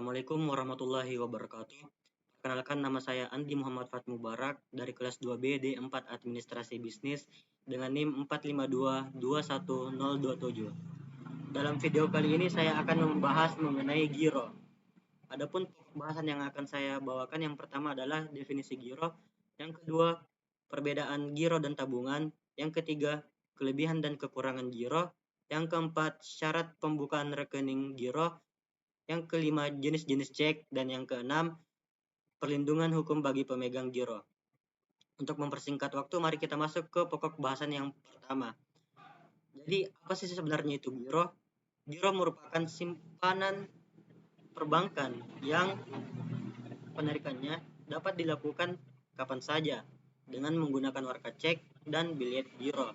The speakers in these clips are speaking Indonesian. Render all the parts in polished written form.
Assalamualaikum warahmatullahi wabarakatuh. Perkenalkan, nama saya Andi Muhammad Fat Mubarak dari kelas 2B D4 Administrasi Bisnis dengan NIM 452210027. Dalam video kali ini saya akan membahas mengenai giro. Adapun pembahasan yang akan saya bawakan, yang pertama adalah definisi giro, yang kedua perbedaan giro dan tabungan, yang ketiga kelebihan dan kekurangan giro, yang keempat syarat pembukaan rekening giro, yang kelima jenis-jenis cek, dan yang keenam perlindungan hukum bagi pemegang giro. Untuk mempersingkat waktu, mari kita masuk ke pokok bahasan yang pertama. Jadi apa sih sebenarnya itu giro? Giro merupakan simpanan perbankan yang penarikannya dapat dilakukan kapan saja dengan menggunakan marka cek dan bilet giro.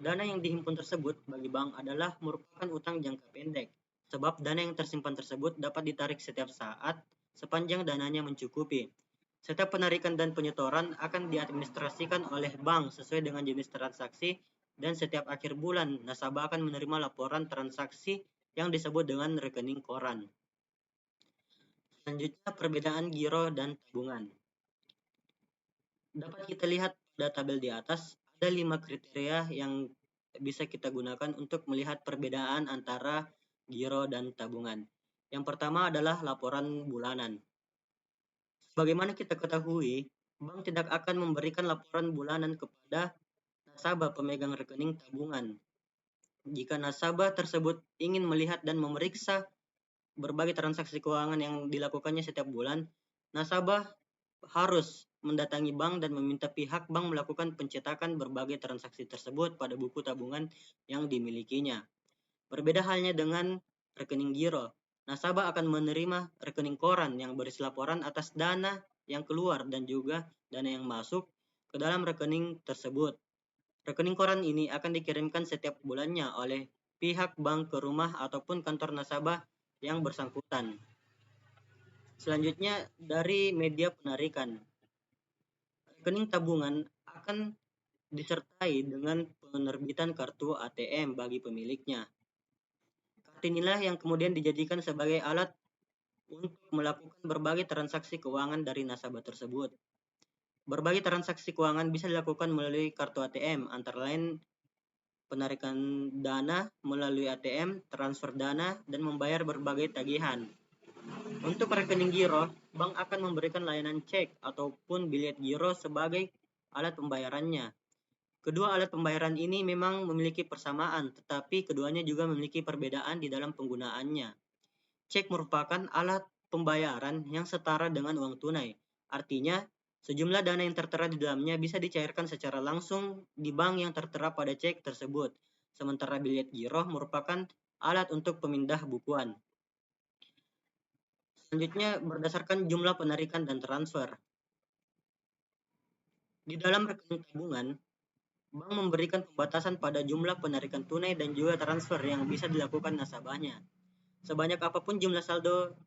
Dana yang dihimpun tersebut bagi bank adalah merupakan utang jangka pendek, sebab dana yang tersimpan tersebut dapat ditarik setiap saat sepanjang dananya mencukupi. Setiap penarikan dan penyetoran akan diadministrasikan oleh bank sesuai dengan jenis transaksi, dan setiap akhir bulan nasabah akan menerima laporan transaksi yang disebut dengan rekening koran. Selanjutnya, perbedaan giro dan tabungan. Dapat kita lihat pada tabel di atas, ada 5 kriteria yang bisa kita gunakan untuk melihat perbedaan antara giro dan tabungan. Yang pertama adalah laporan bulanan. Sebagaimana kita ketahui, bank tidak akan memberikan laporan bulanan kepada nasabah pemegang rekening tabungan. Jika nasabah tersebut ingin melihat dan memeriksa berbagai transaksi keuangan yang dilakukannya setiap bulan, nasabah harus mendatangi bank dan meminta pihak bank melakukan pencetakan berbagai transaksi tersebut pada buku tabungan yang dimilikinya. Berbeda halnya dengan rekening giro, nasabah akan menerima rekening koran yang berisi laporan atas dana yang keluar dan juga dana yang masuk ke dalam rekening tersebut. Rekening koran ini akan dikirimkan setiap bulannya oleh pihak bank ke rumah ataupun kantor nasabah yang bersangkutan. Selanjutnya, dari media penarikan. Rekening tabungan akan disertai dengan penerbitan kartu ATM bagi pemiliknya. Kartu inilah yang kemudian dijadikan sebagai alat untuk melakukan berbagai transaksi keuangan dari nasabah tersebut. Berbagai transaksi keuangan bisa dilakukan melalui kartu ATM, antara lain penarikan dana melalui ATM, transfer dana, dan membayar berbagai tagihan. Untuk rekening giro, bank akan memberikan layanan cek ataupun bilet giro sebagai alat pembayarannya. Kedua alat pembayaran ini memang memiliki persamaan, tetapi keduanya juga memiliki perbedaan di dalam penggunaannya. Cek merupakan alat pembayaran yang setara dengan uang tunai. Artinya, sejumlah dana yang tertera di dalamnya bisa dicairkan secara langsung di bank yang tertera pada cek tersebut. Sementara bilet giro merupakan alat untuk pemindah bukuan. Selanjutnya, berdasarkan jumlah penarikan dan transfer. Di dalam rekening tabungan, bank memberikan pembatasan pada jumlah penarikan tunai dan juga transfer yang bisa dilakukan nasabahnya. Sebanyak apapun jumlah saldo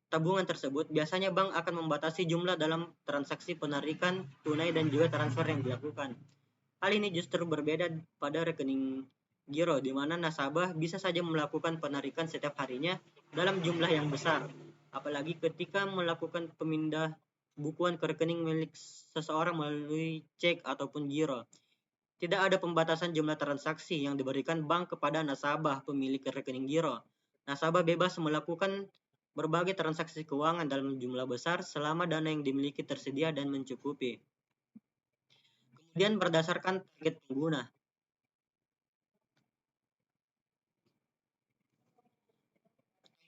tabungan tersebut, biasanya bank akan membatasi jumlah dalam transaksi penarikan tunai dan juga transfer yang dilakukan. Hal ini justru berbeda pada rekening giro, di mana nasabah bisa saja melakukan penarikan setiap harinya dalam jumlah yang besar, apalagi ketika melakukan pemindah bukuan ke rekening milik seseorang melalui cek ataupun giro. Tidak ada pembatasan jumlah transaksi yang diberikan bank kepada nasabah pemilik rekening giro. Nasabah bebas melakukan berbagai transaksi keuangan dalam jumlah besar selama dana yang dimiliki tersedia dan mencukupi. Kemudian berdasarkan target pengguna.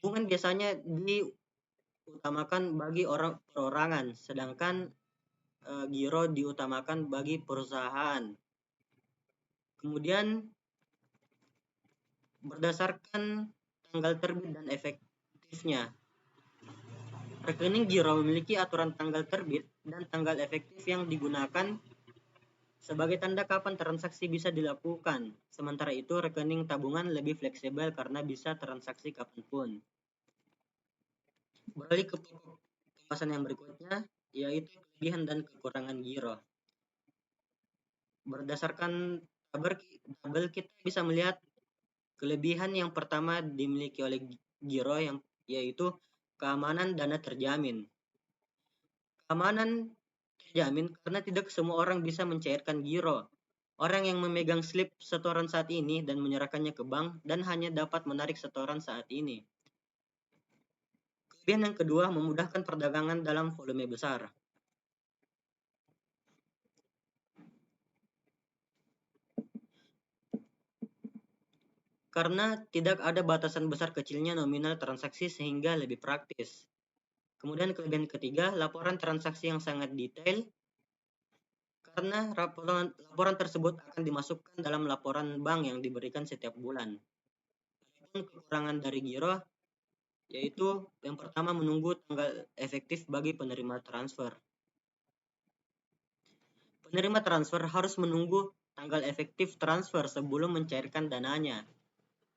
Tabungan biasanya diutamakan bagi orang perorangan, sedangkan giro diutamakan bagi perusahaan. Kemudian berdasarkan tanggal terbit dan efektifnya. Rekening giro memiliki aturan tanggal terbit dan tanggal efektif yang digunakan sebagai tanda kapan transaksi bisa dilakukan. Sementara itu, rekening tabungan lebih fleksibel karena bisa transaksi kapanpun. Beralih ke pembahasan yang berikutnya, yaitu kelebihan dan kekurangan giro. Berdasarkan tabel kita bisa melihat kelebihan yang pertama dimiliki oleh giro yaitu keamanan dana terjamin. Keamanan terjamin karena tidak semua orang bisa mencairkan giro. Orang yang memegang slip setoran saat ini dan menyerahkannya ke bank dan hanya dapat menarik setoran saat ini. Kelebihan yang kedua, memudahkan perdagangan dalam volume besar. Karena tidak ada batasan besar kecilnya nominal transaksi sehingga lebih praktis. Kemudian kelebihan ketiga, laporan transaksi yang sangat detail. Karena laporan tersebut akan dimasukkan dalam laporan bank yang diberikan setiap bulan. Adapun kekurangan dari giro yaitu yang pertama, menunggu tanggal efektif bagi penerima transfer. Penerima transfer harus menunggu tanggal efektif transfer sebelum mencairkan dananya.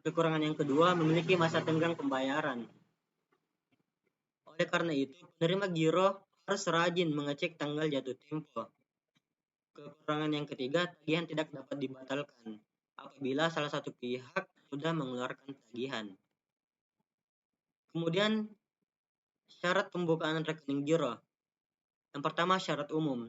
Kekurangan yang kedua, memiliki masa tenggang pembayaran. Oleh karena itu, penerima giro harus rajin mengecek tanggal jatuh tempo. Kekurangan yang ketiga, tagihan tidak dapat dibatalkan apabila salah satu pihak sudah mengeluarkan tagihan. Kemudian, syarat pembukaan rekening giro. Yang pertama, syarat umum.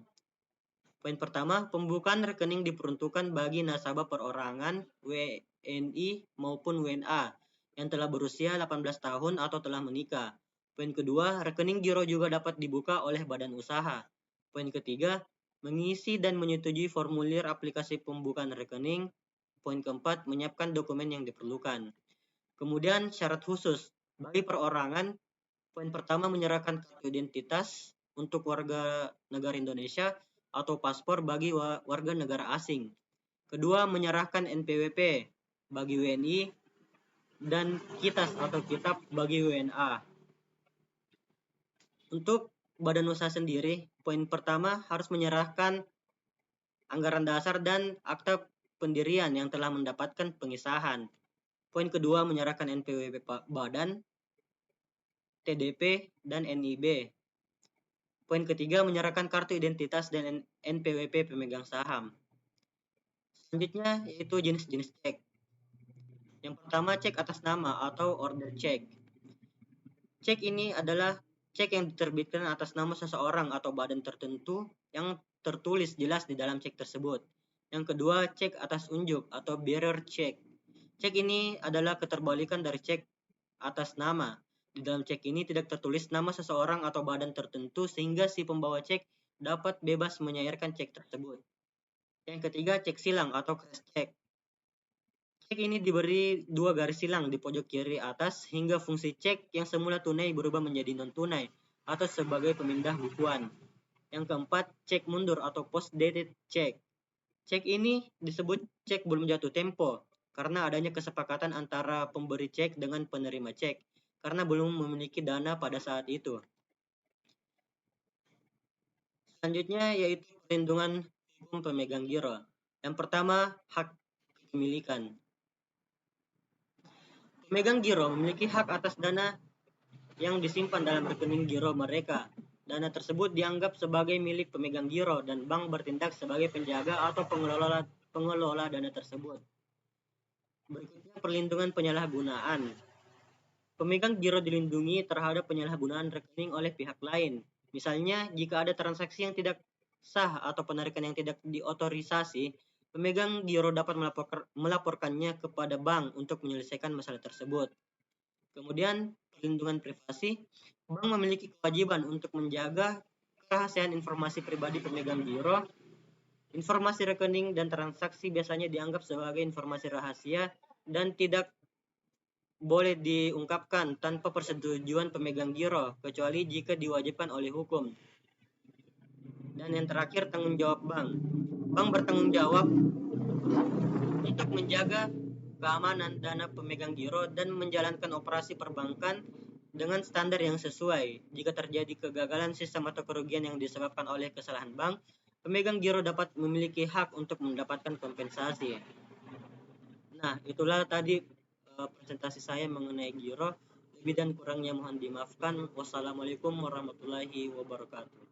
Poin pertama, pembukaan rekening diperuntukkan bagi nasabah perorangan, WNI maupun WNA yang telah berusia 18 tahun atau telah menikah. Poin kedua, rekening giro juga dapat dibuka oleh badan usaha. Poin ketiga, mengisi dan menyetujui formulir aplikasi pembukaan rekening. Poin keempat, menyiapkan dokumen yang diperlukan. Kemudian syarat khusus bagi perorangan. Poin pertama, menyerahkan kartu identitas untuk warga negara Indonesia atau paspor bagi warga negara asing. Kedua, menyerahkan NPWP bagi WNI dan KITAS atau kitab bagi WNA. Untuk badan usaha sendiri, poin pertama harus menyerahkan anggaran dasar dan akta pendirian yang telah mendapatkan pengesahan. Poin kedua, menyerahkan NPWP badan, TDP, dan NIB. Poin ketiga, menyerahkan kartu identitas dan NPWP pemegang saham. Selanjutnya yaitu jenis-jenis cek. Yang pertama, cek atas nama atau order cek. Cek ini adalah cek yang diterbitkan atas nama seseorang atau badan tertentu yang tertulis jelas di dalam cek tersebut. Yang kedua, cek atas unjuk atau bearer cek. Cek ini adalah keterbalikan dari cek atas nama. Di dalam cek ini tidak tertulis nama seseorang atau badan tertentu sehingga si pembawa cek dapat bebas menyairkan cek tersebut. Yang ketiga, cek silang atau cross check. Cek ini diberi dua garis silang di pojok kiri atas hingga fungsi cek yang semula tunai berubah menjadi non-tunai atau sebagai pemindah bukuan. Yang keempat, cek mundur atau post-dated check. Cek ini disebut cek belum jatuh tempo karena adanya kesepakatan antara pemberi cek dengan penerima cek karena belum memiliki dana pada saat itu. Selanjutnya yaitu perlindungan hukum pemegang giro. Yang pertama, hak kepemilikan. Pemegang giro memiliki hak atas dana yang disimpan dalam rekening giro mereka. Dana tersebut dianggap sebagai milik pemegang giro dan bank bertindak sebagai penjaga atau pengelola dana tersebut. Berikutnya, perlindungan penyalahgunaan. Pemegang giro dilindungi terhadap penyalahgunaan rekening oleh pihak lain. Misalnya, jika ada transaksi yang tidak sah atau penarikan yang tidak diotorisasi, pemegang giro dapat melaporkannya kepada bank untuk menyelesaikan masalah tersebut. Kemudian, perlindungan privasi. Bank memiliki kewajiban untuk menjaga kerahasiaan informasi pribadi pemegang giro. Informasi rekening dan transaksi biasanya dianggap sebagai informasi rahasia dan tidak boleh diungkapkan tanpa persetujuan pemegang giro, kecuali jika diwajibkan oleh hukum. Dan yang terakhir, tanggung jawab bank. Bank bertanggung jawab untuk menjaga keamanan dana pemegang giro dan menjalankan operasi perbankan dengan standar yang sesuai. Jika terjadi kegagalan sistem atau kerugian yang disebabkan oleh kesalahan bank, pemegang giro dapat memiliki hak untuk mendapatkan kompensasi. Nah, itulah tadi presentasi saya mengenai giro. Lebih dan kurangnya mohon dimaafkan. Wassalamualaikum warahmatullahi wabarakatuh.